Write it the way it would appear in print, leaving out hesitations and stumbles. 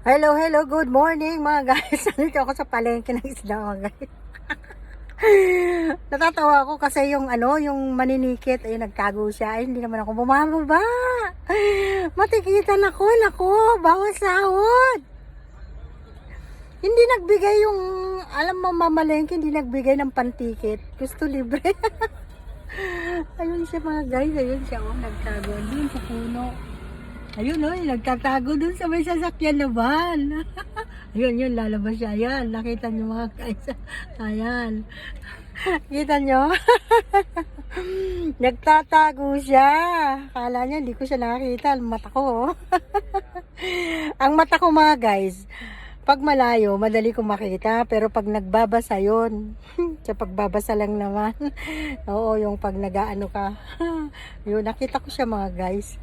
Hello, hello, good morning mga guys. Nandito ako sa palengke ng isda mga guys. Natatawa ako kasi yung yung maninikit, ay nagtago siya. Ay, hindi naman ako bumababa. Matikitan ako, nako, bawas sahod. Hindi nagbigay yung, alam mo mamalengke, hindi nagbigay ng pantikit. Gusto libre. Ayun siya mga guys, ayun siya, nagtago dun sa puno. Ayun nagtatago dun sa may sasakyan na van. Ayun, lalabas siya. Ayan, nakita niyo mga guys. Ayan. Kita niyo? Nagtatago siya. Akala niya, hindi ko siya nakakita. Ang mata ko. Ang mata ko mga guys, pag malayo, madali kong makita. Pero pag nagbabasa yun, sa pagbabasa lang naman. Oo, yung pag nag-aano ka. Yun, nakita ko siya mga guys.